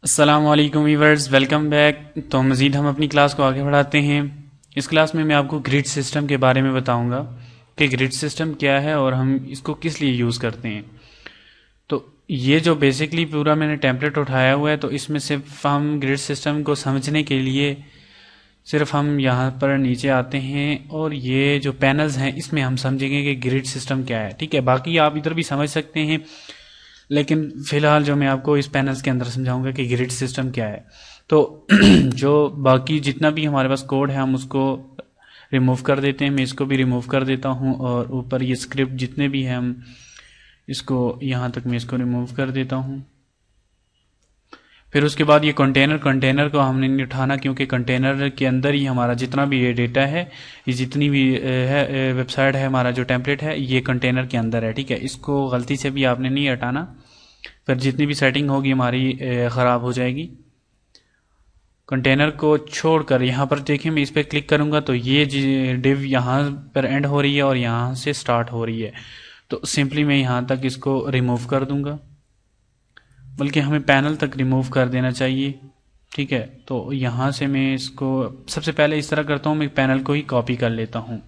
अस्सलाम वालेकुम viewers, welcome back. तो मज़ीद हम अपनी क्लास को आगे बढ़ाते हैं। इस क्लास में मैं आपको ग्रिड सिस्टम के बारे में बताऊंगा कि ग्रिड सिस्टम क्या है और हम इसको किस लिए यूज़ करते हैं। तो ये जो बेसिकली पूरा मैंने टेम्पलेट उठाया हुआ है, तो इसमें सिर्फ हम ग्रिड सिस्टम को समझने के लिए सिर्फ हम यहाँ पर नीचे आते हैं और ये जो पैनल्स हैं इसमें हम समझेंगे कि ग्रिड सिस्टम क्या है। ठीक है, बाकी आप इधर भी समझ सकते हैं, लेकिन फिलहाल जो मैं आपको इस पैनल्स के अंदर समझाऊंगा कि ग्रिड सिस्टम क्या है। तो जो बाकी जितना भी हमारे पास कोड है हम उसको रिमूव कर देते हैं। मैं इसको भी रिमूव कर देता हूँ और ऊपर ये स्क्रिप्ट जितने भी हैं हम इसको यहाँ तक मैं इसको रिमूव कर देता हूँ। फिर उसके बाद ये कंटेनर को हमने नहीं उठाना, क्योंकि कंटेनर के अंदर ही हमारा जितना भी ये डेटा है, ये जितनी भी है वेबसाइट है, हमारा जो टेम्पलेट है ये कंटेनर के अंदर है। ठीक है, इसको गलती से भी आपने नहीं हटाना, फिर जितनी भी सेटिंग होगी हमारी ख़राब हो जाएगी। कंटेनर को छोड़कर यहाँ पर देखिए, मैं इस पर क्लिक करूँगा तो ये डिव यहाँ पर एंड हो रही है और यहाँ से स्टार्ट हो रही है। तो सिंपली मैं यहाँ तक इसको रिमूव कर दूंगा, बल्कि हमें पैनल तक रिमूव कर देना चाहिए। ठीक है, तो यहाँ से मैं इसको सबसे पहले इस तरह करता हूँ, मैं पैनल को ही कॉपी कर लेता हूँ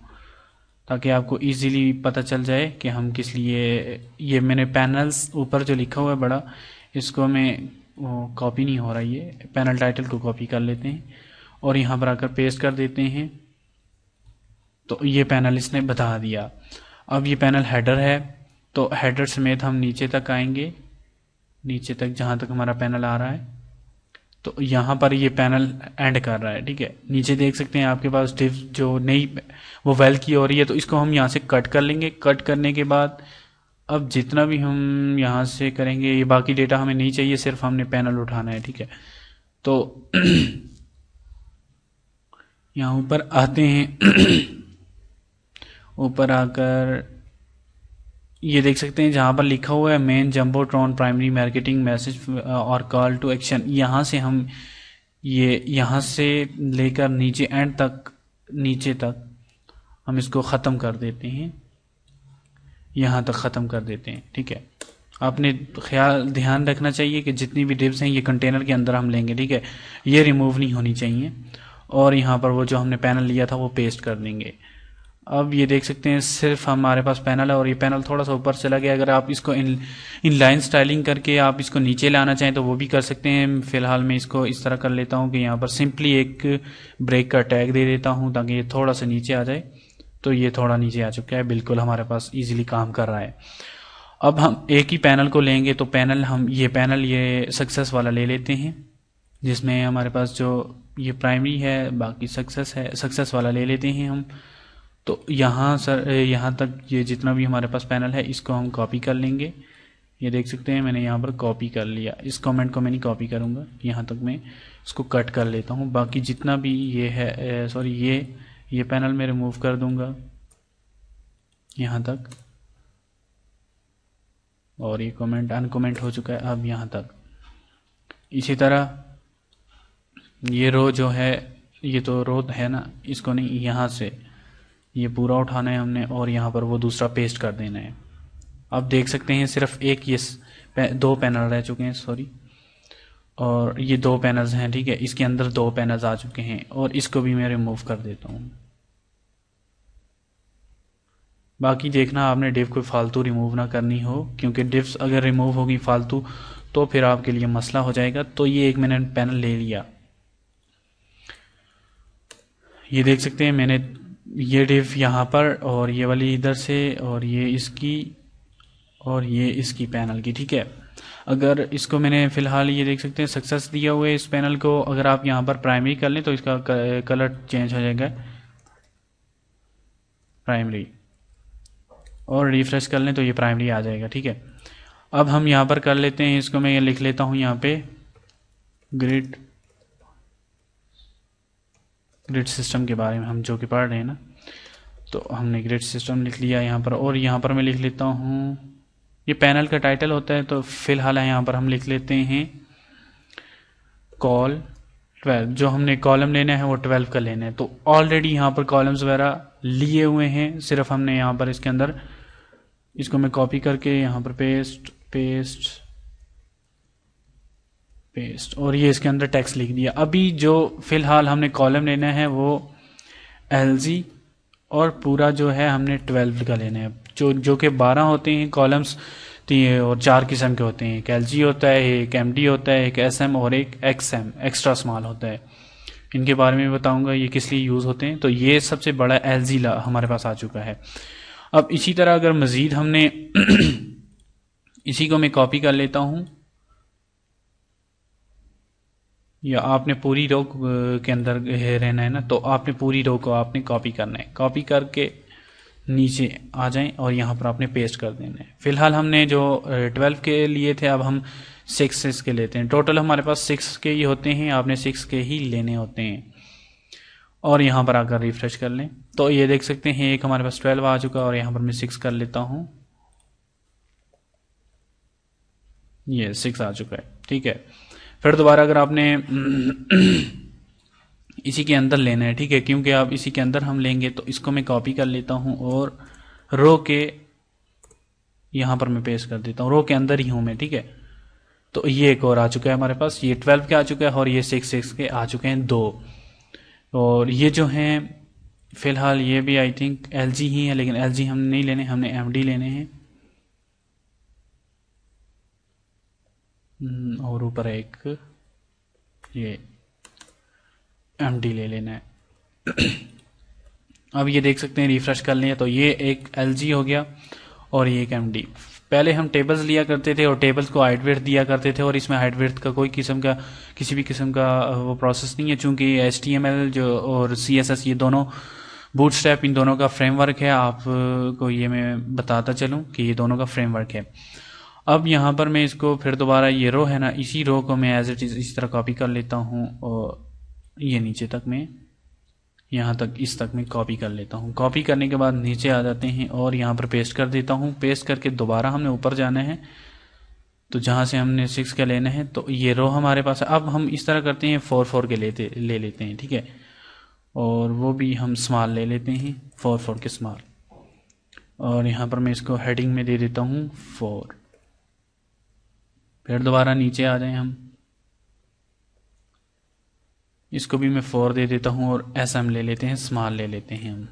ताकि आपको इजीली पता चल जाए कि हम किस लिए। ये मैंने पैनल्स ऊपर जो लिखा हुआ है बड़ा, इसको मैं कॉपी नहीं हो रहा, ये पैनल टाइटल को कॉपी कर लेते हैं और यहाँ पर आकर पेस्ट कर देते हैं। तो ये पैनल इसने बता दिया। अब ये पैनल हेडर है, तो हेडर समेत हम नीचे तक आएंगे, नीचे तक जहाँ तक हमारा पैनल आ रहा है। तो यहाँ पर ये पैनल एंड कर रहा है। ठीक है, नीचे देख सकते हैं आपके पास डिव जो नई वो वेल की हो रही है, तो इसको हम यहाँ से कट कर लेंगे। कट करने के बाद अब जितना भी हम यहाँ से करेंगे, ये बाकी डेटा हमें नहीं चाहिए, सिर्फ हमने पैनल उठाना है। ठीक है, तो यहाँ ऊपर आते हैं ऊपर आकर ये देख सकते हैं जहाँ पर लिखा हुआ है main jumbotron primary marketing message और कॉल टू एक्शन। यहाँ से हम ये यहाँ से लेकर नीचे एंड तक, नीचे तक हम इसको ख़त्म कर देते हैं, यहाँ तक ख़त्म कर देते हैं। ठीक है, आपने ध्यान रखना चाहिए कि जितनी भी डिव्स हैं ये कंटेनर के अंदर हम लेंगे। ठीक है, ये रिमूव नहीं होनी चाहिए। और यहाँ पर वो जो हमने पैनल लिया था वो पेस्ट कर देंगे। अब ये देख सकते हैं सिर्फ हमारे पास पैनल है और ये पैनल थोड़ा सा ऊपर चला गया। अगर आप इसको इन लाइन स्टाइलिंग करके आप इसको नीचे लाना चाहें तो वो भी कर सकते हैं। फिलहाल मैं इसको इस तरह कर लेता हूँ कि यहाँ पर सिंपली एक ब्रेक का टैग दे देता हूँ ताकि ये थोड़ा सा नीचे आ जाए। तो ये थोड़ा नीचे आ चुका है, बिल्कुल हमारे पास ईजिली काम कर रहा है। अब हम एक ही पैनल को लेंगे, तो पैनल हम ये पैनल ये सक्सेस वाला ले लेते हैं, जिसमें हमारे पास जो ये प्राइमरी है, बाकी सक्सेस है, सक्सेस वाला ले लेते हैं हम। तो यहाँ सर यहाँ तक ये जितना भी हमारे पास पैनल है इसको हम कॉपी कर लेंगे। ये देख सकते हैं मैंने यहाँ पर कॉपी कर लिया। इस कमेंट को मैं नहीं कॉपी करूँगा, यहाँ तक मैं इसको कट कर लेता हूँ। बाकी जितना भी ये है सॉरी ये पैनल मैं रिमूव कर दूँगा यहाँ तक, और ये कमेंट अनकमेंट हो चुका है अब यहाँ तक। इसी तरह ये रो जो है, ये तो रो है ना, इसको नहीं, यहाँ से ये पूरा उठाना है हमने और यहाँ पर वो दूसरा पेस्ट कर देना है। अब देख सकते हैं सिर्फ एक ये दो पैनल रह चुके हैं, सॉरी, और ये दो पैनल्स हैं। ठीक है, इसके अंदर दो पैनल्स आ चुके हैं और इसको भी मैं रिमूव कर देता हूँ। बाकी देखना आपने डिव कोई फालतू रिमूव ना करनी हो, क्योंकि डिव्स अगर रिमूव होगी फालतू तो फिर आपके लिए मसला हो जाएगा। तो ये एक मैंने पैनल ले लिया, ये देख सकते हैं मैंने ये डिव यहाँ पर और ये वाली इधर से और ये इसकी और ये इसकी पैनल की। ठीक है, अगर इसको मैंने फिलहाल ये देख सकते हैं सक्सेस दिया हुआ है इस पैनल को। अगर आप यहाँ पर प्राइमरी कर लें तो इसका कलर चेंज हो जाएगा प्राइमरी, और रिफ्रेश कर लें तो ये प्राइमरी आ जाएगा। ठीक है, अब हम यहाँ पर कर लेते हैं इसको, मैं ये लिख लेता हूँ यहाँ पे ग्रिड सिस्टम के बारे में हम जो कि पढ़ रहे हैं ना, तो हमने ग्रिड सिस्टम लिख लिया यहाँ पर। और यहाँ पर मैं लिख लेता हूँ, ये पैनल का टाइटल होता है, तो फिलहाल यहाँ पर हम लिख लेते हैं कॉल 12। जो हमने कॉलम लेना है वो 12 का लेना है। तो ऑलरेडी यहाँ पर कॉलम्स वगैरह लिए हुए हैं, सिर्फ हमने यहाँ पर इसके अंदर इसको मैं कॉपी करके यहाँ पर पेस्ट पेस्ट, और ये इसके अंदर टेक्स्ट लिख दिया। अभी जो फिलहाल हमने कॉलम लेना है वो LG, और पूरा जो है हमने 12 का लेना है। जो कि 12 होते हैं कॉलम्स, और 4 किस्म के होते हैं। एक LG होता है, एक MD होता है, एक SM और एक XM एक्स्ट्रा स्मॉल होता है। इनके बारे में बताऊंगा ये किस लिए यूज़ होते हैं। तो ये सबसे बड़ा LG हमारे पास आ चुका है। अब इसी तरह अगर मज़ीद हमने इसी को मैं कॉपी कर लेता हूँ, या आपने पूरी रो के अंदर रहना है ना, तो आपने पूरी रो को आपने कॉपी करना है। कॉपी करके नीचे आ जाएं और यहाँ पर आपने पेस्ट कर देना है। फिलहाल हमने जो 12 के लिए थे, अब हम 6 के लेते हैं। टोटल हमारे पास 6 के ही होते हैं, आपने 6 के ही लेने होते हैं। और यहाँ पर आकर रिफ्रेश कर लें तो ये देख सकते हैं एक हमारे पास 12 आ चुका, और यहाँ पर मैं 6 कर लेता हूँ, ये 6 आ चुका है। ठीक है, फिर दोबारा अगर आपने इसी के अंदर लेना है, ठीक है, क्योंकि आप इसी के अंदर हम लेंगे, तो इसको मैं कॉपी कर लेता हूँ और रो के यहाँ पर मैं पेस्ट कर देता हूँ। रो के अंदर ही हूँ मैं, ठीक है। तो ये एक और आ चुका है हमारे पास, ये 12 के आ चुका है, और ये 6 के आ चुके हैं 2। और ये जो हैं फिलहाल ये भी आई थिंक LG ही है, लेकिन LG हमने नहीं लेने, हमने MD लेने हैं। और ऊपर एक ये MD ले लेना है। अब ये देख सकते हैं, रिफ्रेश कर लें तो ये एक LG हो गया और ये एक MD। पहले हम टेबल्स लिया करते थे और टेबल्स को हाइट विड्थ दिया करते थे, और इसमें हाइट विड्थ का कोई किसी भी किस्म का वो प्रोसेस नहीं है, चूंकि HTML जो और CSS ये दोनों बूटस्ट्रैप इन दोनों का फ्रेमवर्क है। आपको ये मैं बताता चलूँ कि ये दोनों का फ्रेमवर्क है। अब यहाँ पर मैं इसको फिर दोबारा, ये रो है ना, इसी रो को मैं एज इट इज इस तरह कॉपी कर लेता हूँ, और ये नीचे तक मैं यहाँ तक इस तक मैं कॉपी कर लेता हूँ। कॉपी करने के बाद नीचे आ जाते हैं और यहाँ पर पेस्ट कर देता हूँ। पेस्ट करके दोबारा हमने ऊपर जाना है, तो जहाँ से हमने 6 का लेना है, तो ये रो हमारे पास है। अब हम इस तरह करते हैं 4 के ले लेते हैं, ठीक है, और वो भी हम स्मॉल ले लेते हैं, 4 के स्मॉल। और यहाँ पर मैं इसको हेडिंग में दे देता हूँ 4। फिर दोबारा नीचे आ जाए हम, इसको भी मैं 4 दे देता हूँ, और SM ले लेते हैं, स्मॉल ले लेते हैं हम,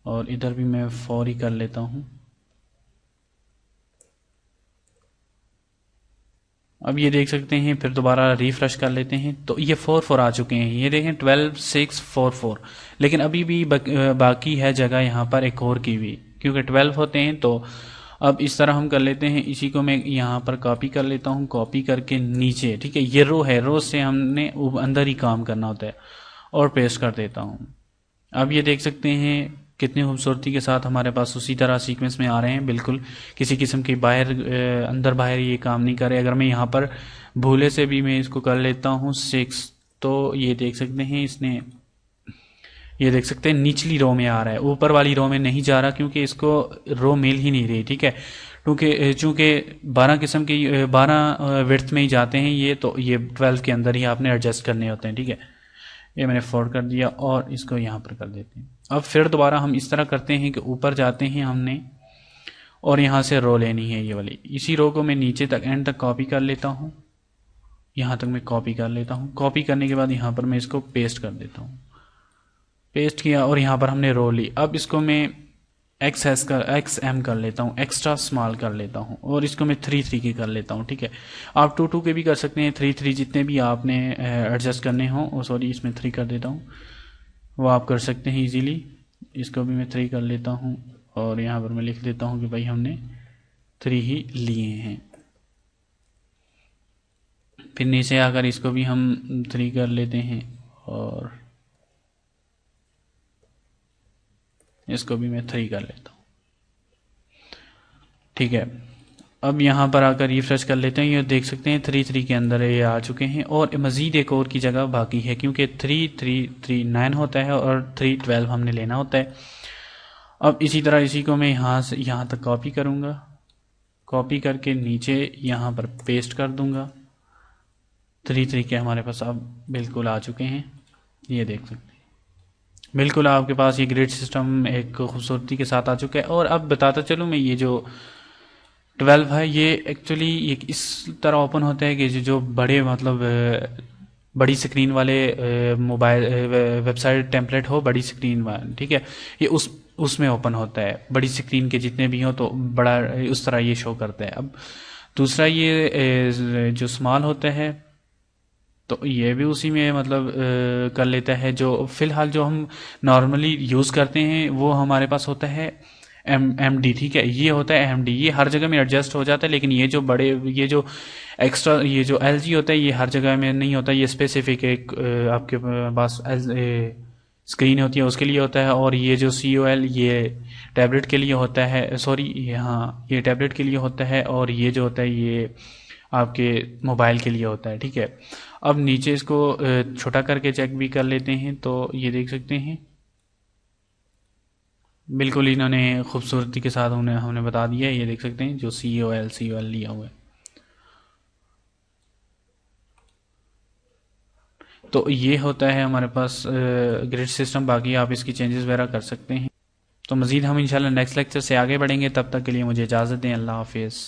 और इधर भी मैं 4 ही कर लेता हूँ। अब ये देख सकते हैं, फिर दोबारा रिफ्रेश कर लेते हैं तो ये 4 आ चुके हैं। ये देखें 12 6 4। लेकिन अभी भी बाकी है जगह यहाँ पर एक और की भी, क्योंकि 12 होते हैं। तो अब इस तरह हम कर लेते हैं, इसी को मैं यहाँ पर कॉपी कर लेता हूँ, कॉपी करके नीचे, ठीक है, ये रो है, रो से हमने अंदर ही काम करना होता है, और पेस्ट कर देता हूँ। अब ये देख सकते हैं कितनी खूबसूरती के साथ हमारे पास उसी तरह सीक्वेंस में आ रहे हैं, बिल्कुल किसी किस्म की अंदर बाहर ये काम नहीं कर रहे। अगर मैं यहाँ पर भूले से भी मैं इसको कर लेता हूँ 6, तो ये देख सकते हैं ये देख सकते हैं निचली रो में आ रहा है, ऊपर वाली रो में नहीं जा रहा, क्योंकि इसको रो मिल ही नहीं रही, ठीक है। चूंकि 12 किस्म की 12 विड्थ में ही जाते हैं ये, तो ये 12 के अंदर ही आपने एडजस्ट करने होते हैं, ठीक है। ये मैंने 4 कर दिया और इसको यहाँ पर कर देते हैं। अब फिर दोबारा हम इस तरह करते हैं कि ऊपर जाते हैं हमने, और यहाँ से रो लेनी है ये वाली। इसी रो को मैं नीचे तक एंड तक कॉपी कर लेता हूँ, यहाँ तक मैं कॉपी कर लेता हूँ। कॉपी करने के बाद यहाँ पर मैं इसको पेस्ट कर देता हूँ। पेस्ट किया और यहाँ पर हमने रो ली। अब इसको मैं XM कर लेता हूँ, एक्स्ट्रा स्मॉल कर लेता हूँ, और इसको मैं 3 के कर लेता हूँ, ठीक है। आप 2 के भी कर सकते हैं, 3 जितने भी आपने एडजस्ट करने हों। सॉरी, इसमें 3 कर देता हूँ, वो आप कर सकते हैं इजीली। इसको भी मैं 3 कर लेता हूँ, और यहाँ पर मैं लिख देता हूँ कि भाई हमने 3 ही लिए हैं। फिर नीचे आकर इसको भी हम 3 कर लेते हैं, और इसको भी मैं 3 कर लेता हूँ, ठीक है। अब यहाँ पर आकर रिफ्रेश कर लेते हैं, ये देख सकते हैं 3 के अंदर ये आ चुके हैं, और मज़ीद एक और की जगह बाकी है, क्योंकि 3 9 होता है और 3 12 हमने लेना होता है। अब इसी तरह इसी को मैं यहाँ से यहाँ तक कॉपी करूँगा, कॉपी करके नीचे यहाँ पर पेस्ट कर दूँगा। 3 के हमारे पास अब बिल्कुल आ चुके हैं, ये देख सकते हैं। बिल्कुल आपके पास ये ग्रिड सिस्टम एक खूबसूरती के साथ आ चुका है। और अब बताता चलूँ मैं, ये जो 12 है ये एक्चुअली ये इस तरह ओपन होता है कि जो बड़े मतलब बड़ी स्क्रीन वाले मोबाइल वेबसाइट टेम्पलेट हो बड़ी स्क्रीन वाला, ठीक है, ये उसमें ओपन होता है। बड़ी स्क्रीन के जितने भी हो तो बड़ा उस तरह ये शो करता है। अब दूसरा ये जो स्मॉल होता है तो ये भी उसी में मतलब कर लेता है। जो फिलहाल जो हम नॉर्मली यूज़ करते हैं वो हमारे पास होता है एम डी, ठीक है, ये होता है एम डी। ये हर जगह में एडजस्ट हो जाता है, लेकिन ये जो बड़े ये जो एक्स्ट्रा ये जो एल जी होता है ये हर जगह में नहीं होता। ये स्पेसिफिक एक आपके पास स्क्रीन होती है उसके लिए होता है। और ये जो सी ओ एल ये टैबलेट के लिए होता है, सॉरी हाँ ये टैबलेट के लिए होता है। और ये जो होता है ये आपके मोबाइल के लिए होता है, ठीक है। अब नीचे इसको छोटा करके चेक भी कर लेते हैं तो ये देख सकते हैं बिल्कुल इन्होंने खूबसूरती के साथ हमने बता दिया है। ये देख सकते हैं जो सी ओ एल लिया हुआ है। तो ये होता है हमारे पास ग्रिड सिस्टम। बाकी आप इसकी चेंजेस वगैरह कर सकते हैं। तो मज़ीद हम इंशाल्लाह नेक्स्ट लेक्चर से आगे बढ़ेंगे। तब तक के लिए मुझे इजाज़त दें। अल्लाह हाफिज़।